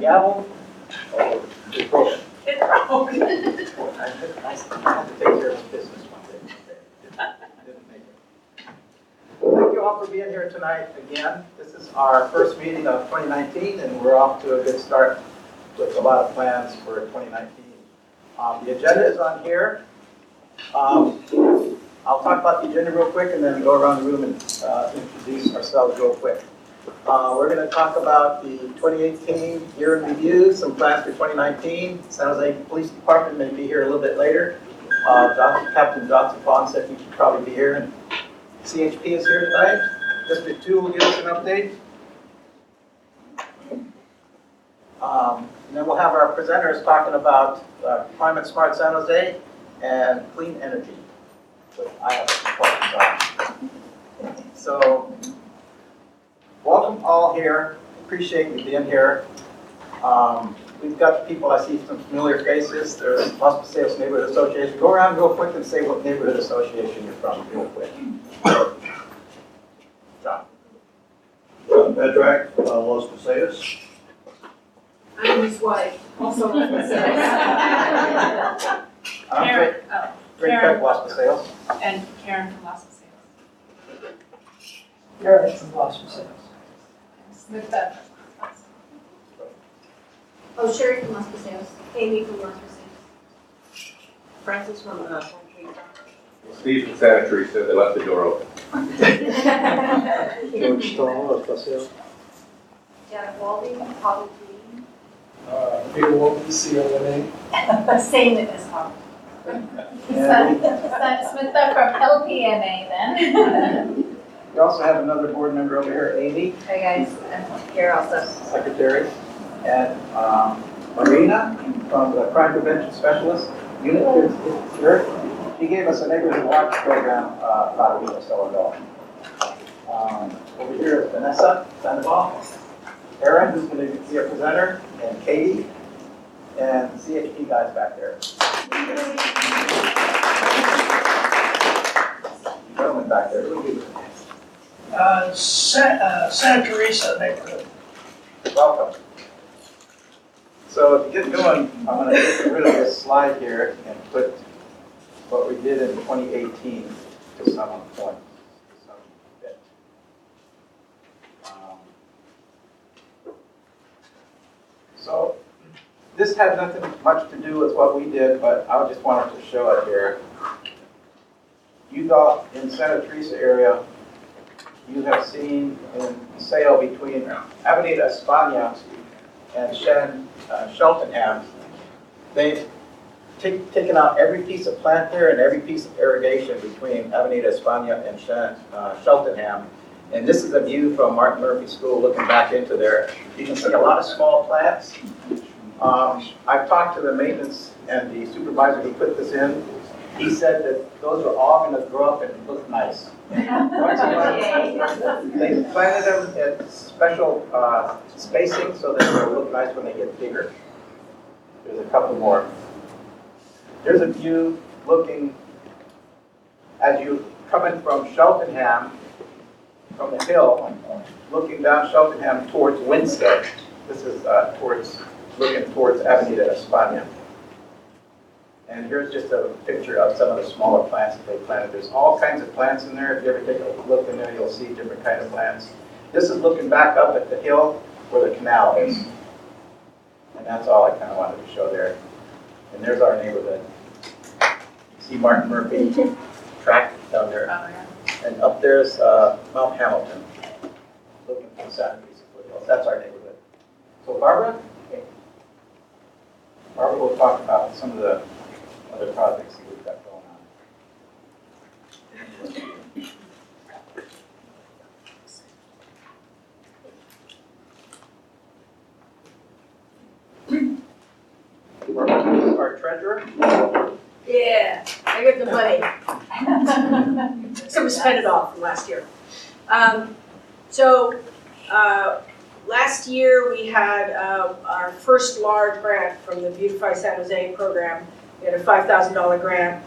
gavel. Oh, it's broken. It's broken. I had to take care of business one day. Didn't make it. Thank you all for being here tonight again. This is our first meeting of 2019, and we're off to a good start with a lot of plans for 2019. The agenda is on here. I'll talk about the agenda real quick and then go around the room and introduce ourselves real quick. We're going to talk about the 2018 year in review, some plans for 2019. San Jose Police Department may be here a little bit later. Captain Johnson Fong said he should probably be here, and CHP is here tonight. District 2 will give us an update. And then we'll have our presenters talking about Climate Smart San Jose and clean energy, which I have some questions on. So, welcome all here. Appreciate you being here. We've got people, I see some familiar faces. There's Los Paseos Neighborhood Association. Go around real quick and say what neighborhood association you're from real quick. John. John Pedrak, Los Paseos. I'm his wife, also Los Paseos. I'm Karen, Greg Peck, Los Paseos. and Karen from Los Paseos. Eric from Los Paseos. Smith Bev. Oh, Sherry from Los Paseos. Amy from Los Paseos. Francis from Fong. Steve from Santa Teresa, they left the door open. George Stone, Los Paseos. Janet Walding, Holly Green. Peter Wolfen, CLNA. Same as Holly. Smith from LPNA then. We also have another board member over here, Amy, Hi guys, I'm here also. secretary, and Marina from the Crime Prevention Specialist Unit is here. She gave us a neighborhood watch program about a week or so ago. Over here is Vanessa Sandoval, Aaron, who's going to be a presenter, and Katie, and CHP guys back there. Gentlemen back there. Santa Teresa neighborhood. Welcome. So to get going, I'm going to get rid of this slide here and put what we did in 2018 to some point. To some bit. So this had nothing much to do with what we did, but I just wanted to show it here. You thought in Santa Teresa area, you have seen in sale between Avenida España and Cheltenham, they've taken out every piece of plant there and every piece of irrigation between Avenida España and Cheltenham. And this is a view from Martin Murphy School looking back into there. You can see a lot of small plants. I've talked to the maintenance and the supervisor who put this in. He said that those are all going to grow up and look nice. They planted them at special spacing so that they'll look nice when they get bigger. There's a couple more. There's a view looking, as you coming from Cheltenham, from the hill, looking down Cheltenham towards Winstead. This is looking towards Avenida España. And here's just a picture of some of the smaller plants that they planted. There's all kinds of plants in there. If you ever take a look in there, you'll see different kinds of plants. This is looking back up at the hill where the canal is. And that's all I kind of wanted to show there. And there's our neighborhood. See Martin Murphy track down there. And up there's Mount Hamilton, looking from Santa Teresa foothills. That's our neighborhood. So Barbara will talk about some of the other projects that we've got going on. Barbara is our treasurer. Yeah, I got the money. So we spent it all from last year. Last year we had our first large grant from the Beautify San Jose program. We had a $5,000 grant,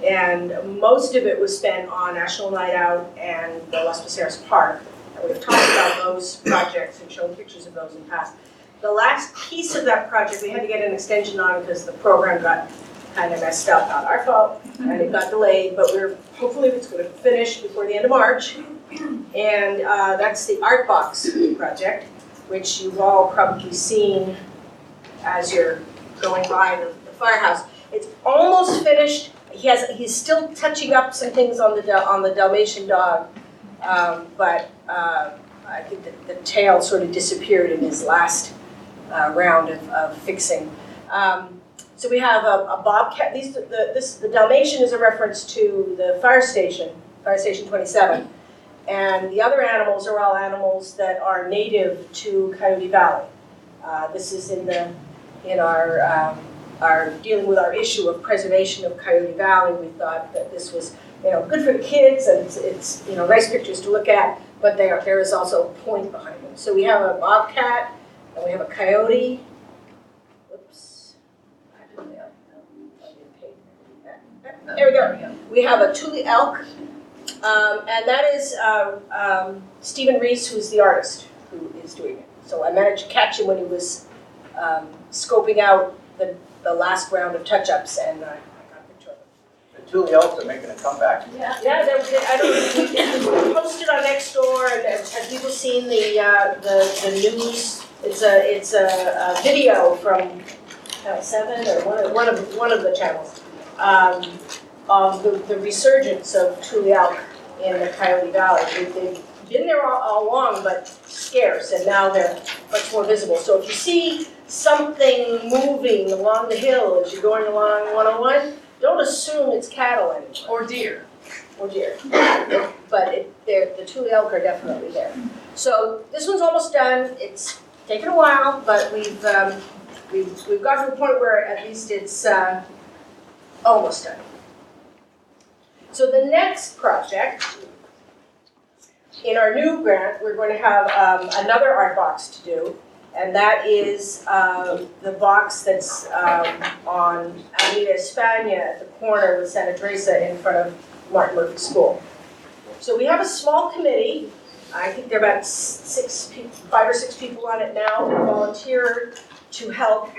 and most of it was spent on National Night Out and the Los Paseos Park. And we've talked about those projects and shown pictures of those in the past. the last piece of that project, we had to get an extension on because the program got kind of messed up, not our fault, and it got delayed, but hopefully it's going to finish before the end of March. And that's the Art Box project, which you've all probably seen as you're going by the firehouse. It's almost finished. He's still touching up some things on the Dalmatian dog, but I think the tail sort of disappeared in his last round of fixing. So we have a bobcat. The Dalmatian is a reference to the fire station 27, and the other animals are all animals that are native to Coyote Valley. This is in our dealing with our issue of preservation of Coyote Valley. We thought that this was good for the kids, and it's nice pictures to look at, but there is also a point behind them. So we have a bobcat, and we have a coyote. Whoops. There we go. We have a Tule elk, and that is Stephen Reese, who's the artist who is doing it. So I managed to catch him when he was scoping out the last round of touch-ups, and I got a picture of him. The Thule elks are making a comeback. Yeah, we posted on Nextdoor, and have people seen the news? It's a video from Channel 7 or one of the channels of the resurgence of Thule elk in the Coyote Valley. They've been there all along, but scarce, and now they're much more visible. So if you see something moving along the hill as you're going along 101, don't assume it's cattle anymore. Or deer. Or deer. But the Thule elk are definitely there. So this one's almost done. It's taken a while, but we've gotten to a point where at least it's almost done. So the next project, in our new grant, we're going to have another art box to do, and that is the box that's on Avenida España at the corner with Santa Teresa in front of Martin Murphy School. So we have a small committee. I think there are about 5 or 6 people on it now who volunteer to help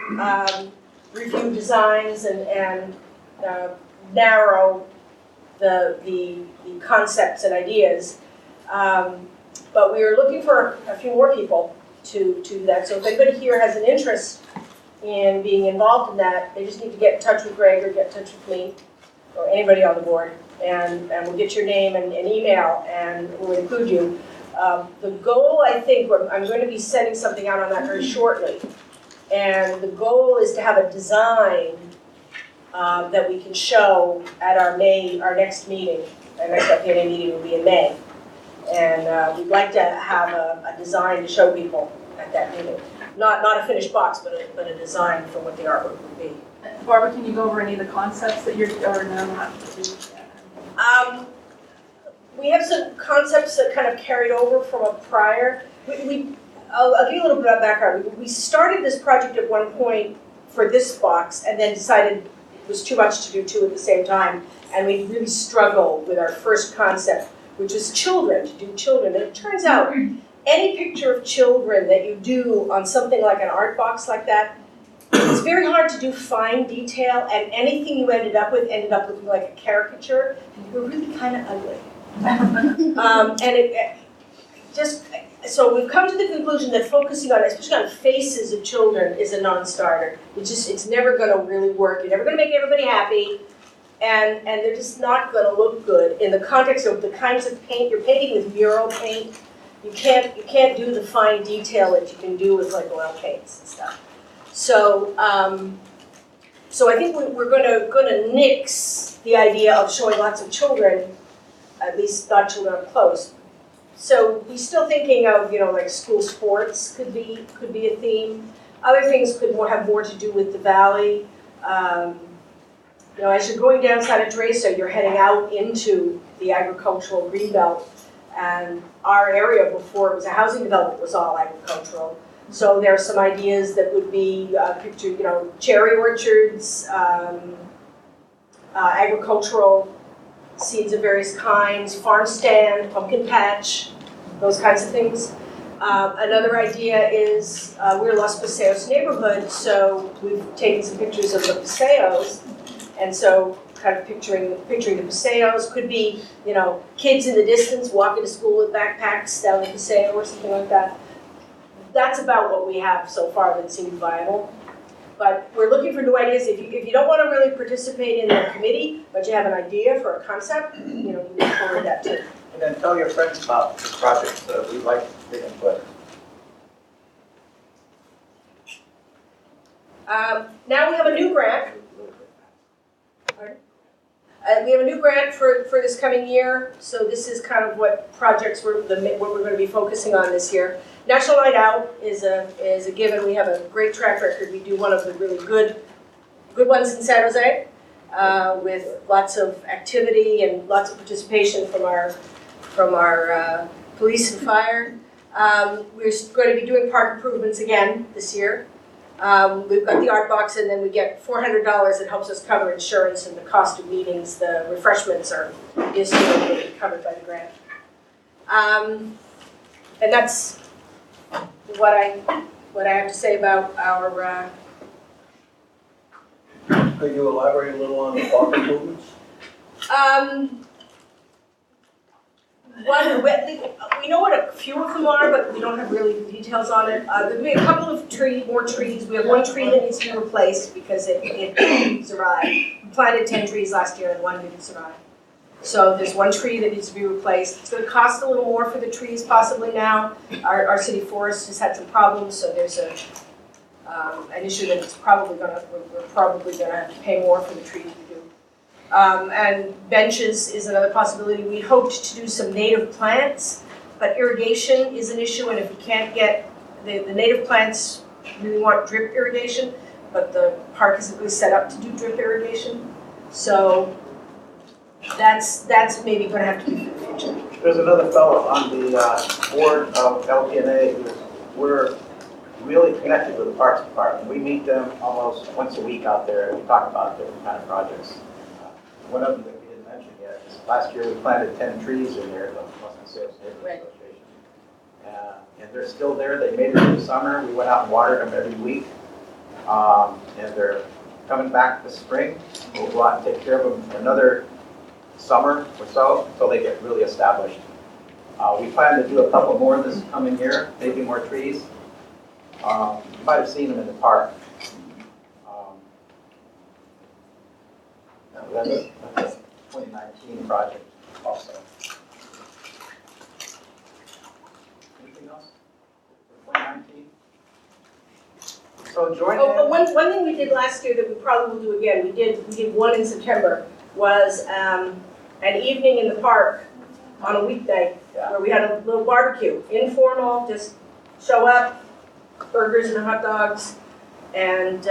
review designs and narrow the concepts and ideas. But we are looking for a few more people to do that. So if anybody here has an interest in being involved in that, they just need to get in touch with Greg or get in touch with me or anybody on the board, and we'll get your name and email, and we'll include you. The goal, I think, I'm going to be sending something out on that very shortly, and the goal is to have a design that we can show at our next meeting. Our next LPNA meeting will be in May. And we'd like to have a design to show people at that meeting. Not a finished box, but a design for what the artwork would be. Barbara, can you go over any of the concepts that you're, or no, not to do? We have some concepts that kind of carried over from a prior. I'll give you a little bit of background. We started this project at one point for this box, and then decided it was too much to do two at the same time, and we really struggled with our first concept, which was children, to do children. And it turns out, any picture of children that you do on something like an art box like that, it's very hard to do fine detail, and anything you ended up looking like a caricature, and you were really kind of ugly. So we've come to the conclusion that focusing on, especially on faces of children, is a non-starter. It's never going to really work. You're never going to make everybody happy. And they're just not going to look good in the context of the kinds of paint you're painting with mural paint. You can't do the fine detail that you can do with like oil paints and stuff. So I think we're going to nix the idea of showing lots of children, at least not children up close. So we're still thinking of like school sports could be a theme. Other things could have more to do with the valley. As you're going down Santa Teresa, you're heading out into the agricultural greenbelt, and our area before it was a housing development was all agricultural. So there are some ideas that would be pictured, cherry orchards, agricultural seeds of various kinds, farm stand, pumpkin patch, those kinds of things. Another idea is, we're Los Paseos neighborhood, so we've taken some pictures of the Paseos. And so kind of picturing the Paseos, could be, you know, kids in the distance walking to school with backpacks down the Paseo or something like that. That's about what we have so far that seemed viable. But we're looking for new ideas. If you don't want to really participate in the committee, but you have an idea for a concept, you know, we look forward to that too. And then tell your friends about this project, we'd like big input. Now we have a new grant. We have a new grant for this coming year, so this is kind of what projects what we're going to be focusing on this year. National Night Out is a given. We have a great track record. We do one of the really good ones in San Jose, with lots of activity and lots of participation from our police and fire. We're going to be doing park improvements again this year. We've got the art box, and then we get $400 that helps us cover insurance and the cost of meetings. The refreshments is covered by the grant. And that's what I have to say about our. Could you elaborate a little on the park improvements? We know what a few of them are, but we don't have really the details on it. There'll be a couple of more trees. We have one tree that needs to be replaced because it didn't survive. We planted 10 trees last year and one didn't survive. So there's one tree that needs to be replaced. It's going to cost a little more for the trees possibly now. Our city forest has had some problems, so there's an issue that we're probably going to have to pay more for the trees we do. And benches is another possibility. We hoped to do some native plants, but irrigation is an issue, and if we can't get the native plants, really want drip irrigation, but the park isn't really set up to do drip irrigation. So that's maybe going to have to be for the future. There's another fellow on the board of LPNA who we're really connected with the Parks Department. We meet them almost once a week out there and we talk about different kind of projects. One of them that we didn't mention yet is last year we planted 10 trees in there, the Los Paseos Neighborhood Association. And they're still there. They made it through the summer. We went out and watered them every week. And they're coming back this spring. We'll go out and take care of them for another summer or so until they get really established. We plan to do a couple more this coming year, maybe more trees. You might have seen them in the park. That's a 2019 project also. Anything else for 2019? So join in. One thing we did last year that we probably will do again, we did one in September, was an evening in the park on a weekday where we had a little barbecue, informal, just show up, burgers and hot dogs, and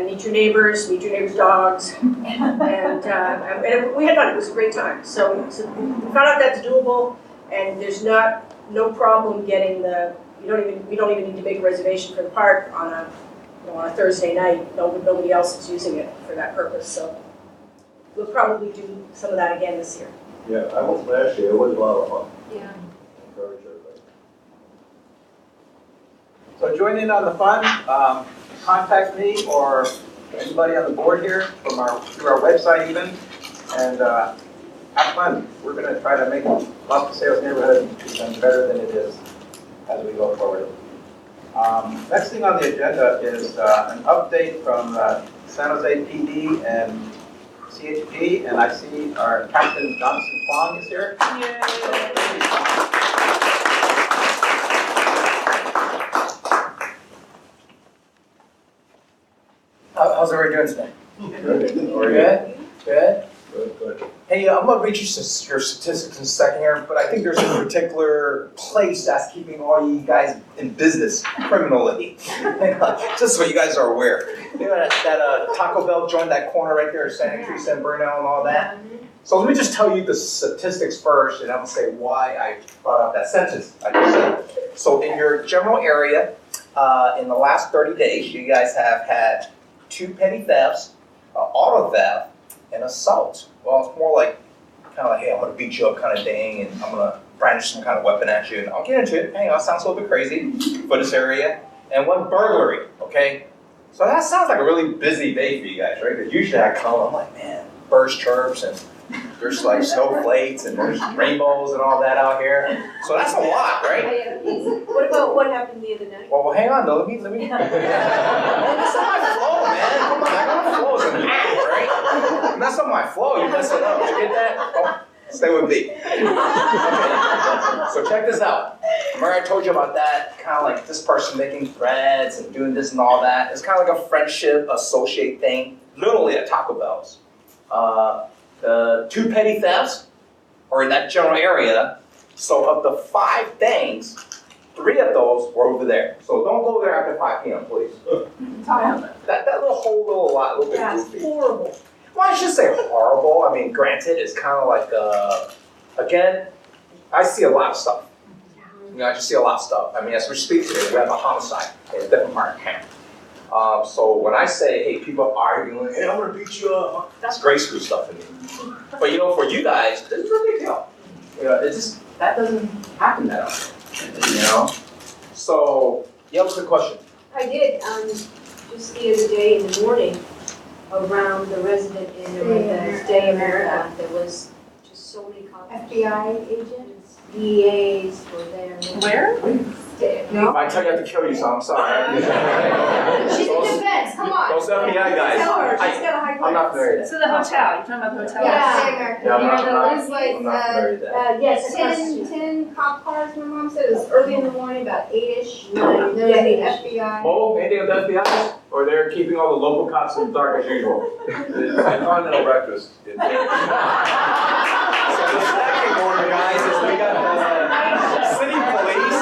meet your neighbors' dogs, and we had fun. It was a great time. So we found out that's doable, and there's no problem getting we don't even need to make a reservation for the park on a Thursday night. Nobody else is using it for that purpose. So we'll probably do some of that again this year. Yeah, I went last year. It was a lot of fun. Yeah. Encourage everybody. So join in on the fun. Contact me or anybody on the board here through our website even, and have fun. We're going to try to make Los Paseos neighborhood even better than it is as we go forward. Next thing on the agenda is an update from San Jose PD and CHP, and I see our Captain Johnson Fong is here. How's everybody doing today? Good. Good? Good? Good. Hey, I'm going to read you your statistics in a second here, but I think there's a particular place that's keeping all you guys in business criminally. Just so you guys are aware. You know that Taco Bell joined that corner right there, Santa Teresa and Burnell and all that? So let me just tell you the statistics first, and I'm going to say why I brought up that sentence I just said. So in your general area, in the last 30 days, you guys have had 2 petty thefts, auto theft, and assault. Well, it's more like kind of like, hey, I'm going to beat you up kind of thing, and I'm going to brandish some kind of weapon at you, and I'll get into it. Hey, that sounds a little bit crazy for this area. And one burglary, okay? So that sounds like a really busy day for you guys, right? Because usually I come, I'm like, man, birds chirps and there's like snowflakes and there's rainbows and all that out here. So that's a lot, right? What about what happened the other night? Well, hang on though. Let me. That's not my flow, man. Come on, I got flow is an act, right? Mess up my flow, you mess it up. You get that? Oh, stay with me. Okay. So check this out. Remember I told you about that? Kind of like this person making threads and doing this and all that. It's kind of like a friendship associate thing. Literally at Taco Bell's. The 2 petty thefts are in that general area. So of the 5 things, 3 of those were over there. So don't go there after 5 p.m., please. That little lot, a little bit goofy. Horrible. Well, I should say horrible. I mean, granted, it's kind of like, again, I see a lot of stuff. You know, I just see a lot of stuff. I mean, as we speak today, we have a homicide in a different part of town. So when I say, hey, people arguing, hey, I'm gonna beat you up, that's grade school stuff to me. But you know, for you guys, this is a big deal. You know, it just, that doesn't happen that often, you know? So, you have a quick question? I did, just the other day in the morning, around the resident in the Stay America, there was just so many cops. FBI agents, DAs were there. Where? No? If I tell you I have to kill you, so I'm sorry. She's in defense, come on. Those FBI guys. Tell her, she's got a high I'm not clearance. familiar with So the hotel, you're talking about the hotel? Yeah. Stay America. that. It was like, I'm not familiar with that. yes, Ten 10 cop cars, my mom said, it was early in the morning, about 8-ish. There was the FBI. Mo, anything with the FBI? Or they're keeping all the local cops in the dark as usual? It's a continental breakfast. So the stacking order, guys, is we got the city police,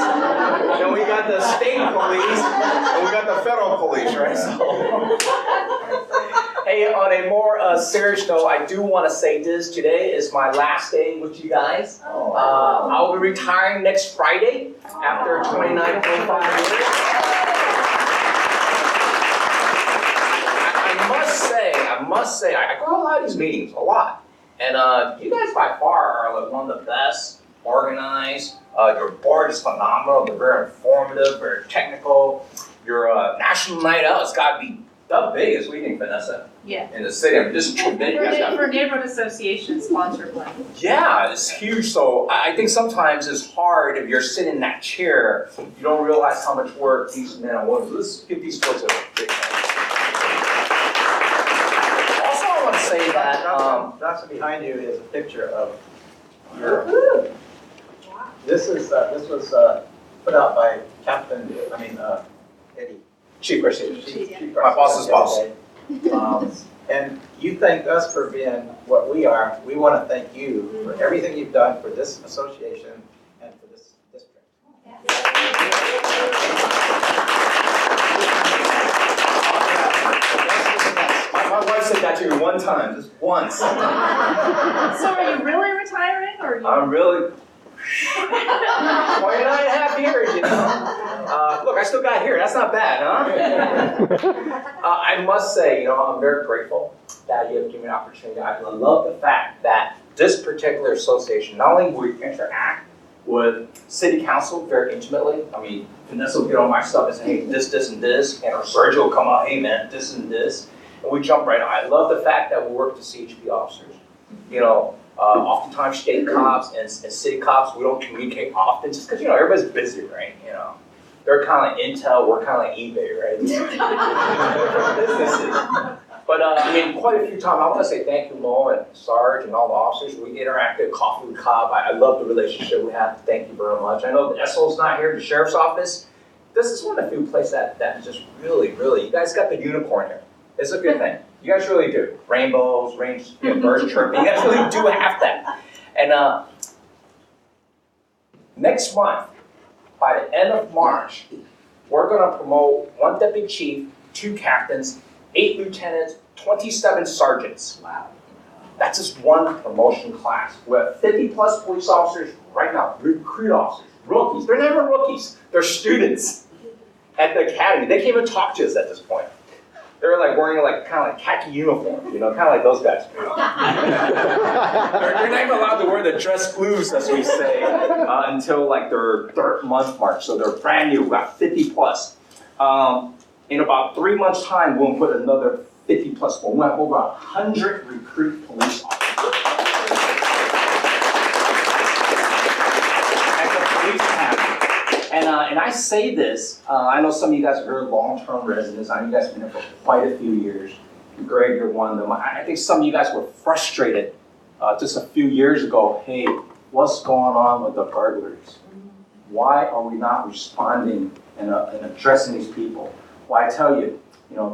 and we got the state police, and we got the federal police, right? So, hey, on a more serious note, I do want to say this. Today is my last day with you guys. I'll be retiring next Friday after 29, 25 years. I must say, I go to a lot of these meetings, a lot. And you guys by far are like one of the best organized. Your board is phenomenal. They're very informative, very technical. Your national night out has got to be the biggest meeting, Vanessa, Yeah. in the city. I'm just tremendous. For neighborhood association sponsored one. Yeah, it's huge. So I think sometimes it's hard if you're sitting in that chair, you don't realize how much work these men and women do. Let's give these folks a big hand. Also, I want to say that, Johnson, behind you is a picture of your, this was put out by Eddie. Chief Garcia. Chief My boss's boss. And you thank us for being what we are. We want to thank you for everything you've done for this association and for this district. My wife said that to me one time, just once. So are you really retiring or you? I'm really 29 and a half years, you know. Look, I still got here. That's not bad, huh? I must say, you know, I'm very grateful that you have given me an opportunity. I love the fact that this particular association, not only will we interact with city council very intimately. I mean, Vanessa will get on my stuff and say, hey, this, and this. And our Sergio will come out, hey, man, this and this. And we jump right on. I love the fact that we work with the CHP officers. You know, oftentimes state cops and city cops, we don't communicate often just because, you know, everybody's busy, right? You know, they're kind of like Intel, we're kind of like eBay, right? Different businesses. But I mean, quite a few times, I want to say thank you, Mo and Sarge and all the officers. We interacted, coffee with cop. I love the relationship we have. Thank you very much. I know the SO's not here, the sheriff's office. This is one of the few places that just really, you guys got the unicorn here. It's a good thing. You guys really do. Rainbows, birds chirping. You guys really do have that. And next month, by the end of March, we're going to promote 1 deputy chief, 2 captains, 8 lieutenants, 27 sergeants. Wow. That's just one promotion class. We have 50 plus police officers right now, recruit officers, rookies. They're never rookies. They're students at the academy. They can't even talk to us at this point. They're like wearing like kind of like khaki uniforms, you know, kind of like those guys. They're not even allowed to wear the dress blues, as we say, until like their third month mark. So they're brand new, about 50 plus. In about 3 months' time, we'll put another 50 plus. We'll have over 100 recruit police officers. At the police academy. And I say this, I know some of you guys are very long-term residents. I know you guys have been here for quite a few years. Greg, you're one of them. I think some of you guys were frustrated just a few years ago. Hey, what's going on with the burglaries? Why are we not responding and addressing these people? Well, I tell you,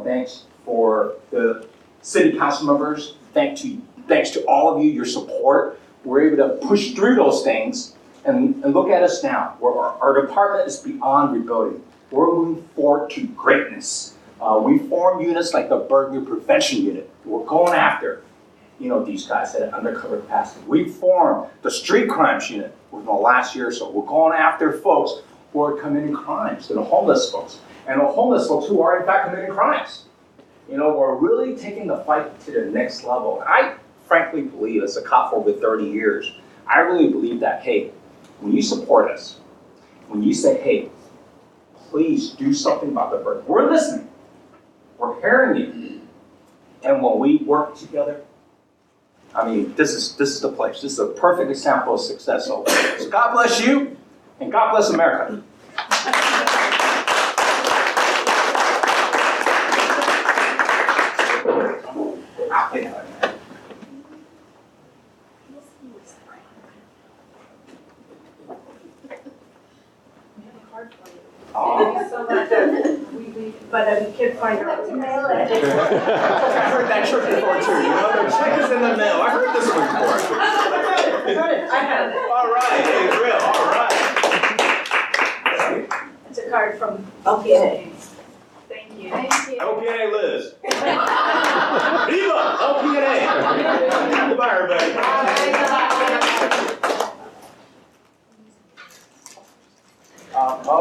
thanks for the city council members. Thanks to all of you, your support. We're able to push through those things. And look at us now. Our department is beyond rebuilding. We're moving forward to greatness. We form units like the burglary prevention unit. We're going after, these guys that are undercover capacity. We formed the street crimes unit within the last year or so. We're going after folks who are committing crimes, the homeless folks. And the homeless folks who are in fact committing crimes. We're really taking the fight to the next level. I frankly believe, as a cop for over 30 years, I really believe that, hey, when you support us, when you say, hey, please do something about the burden, we're listening. We're hearing you. And when we work together, I mean, this is the place. This is a perfect example of success. So God bless you, and God bless America. But we can't find out. I heard that trick before too. The check is in the mail. I heard this one before. I have it. All right, hey, real. All right. It's a card from LPNA. Thank you. LPNA lives. Viva LPNA. Goodbye, everybody. Mo?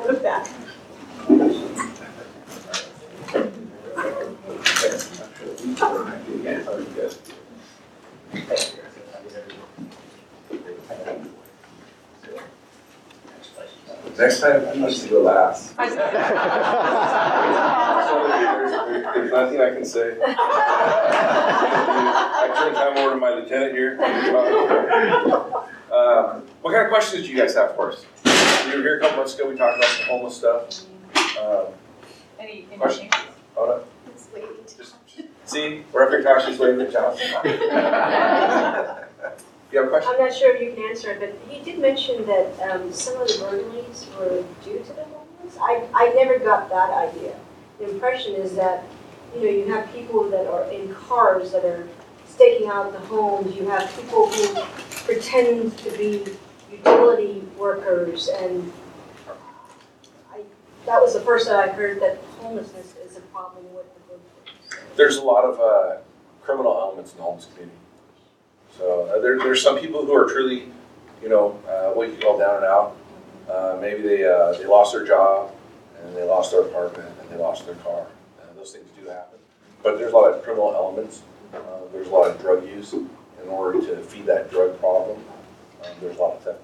Look that. Next time, I must go last. There's nothing I can say. I turn time over to my lieutenant here. What kind of questions do you guys have for us? You were here a couple months ago, we talked about some homeless stuff. Any Questions? Hold up. Just, see, we're up here talking, she's waving at Johnson. You have a question? I'm not sure if you can answer it, but he did mention that some of the burglaries were due to the homeless. I never got that idea. The impression is that, you have people that are in cars that are staking out the homes. You have people who pretend to be utility workers, and that was the first time I heard that homelessness is a problem with the burglaries. There's a lot of criminal elements in the homeless community. So there's some people who are truly, what you call down and out. Maybe they lost their job, and they lost their apartment, and they lost their car. Those things do happen. But there's a lot of criminal elements. There's a lot of drug use in order to feed that drug problem. There's a lot of theft.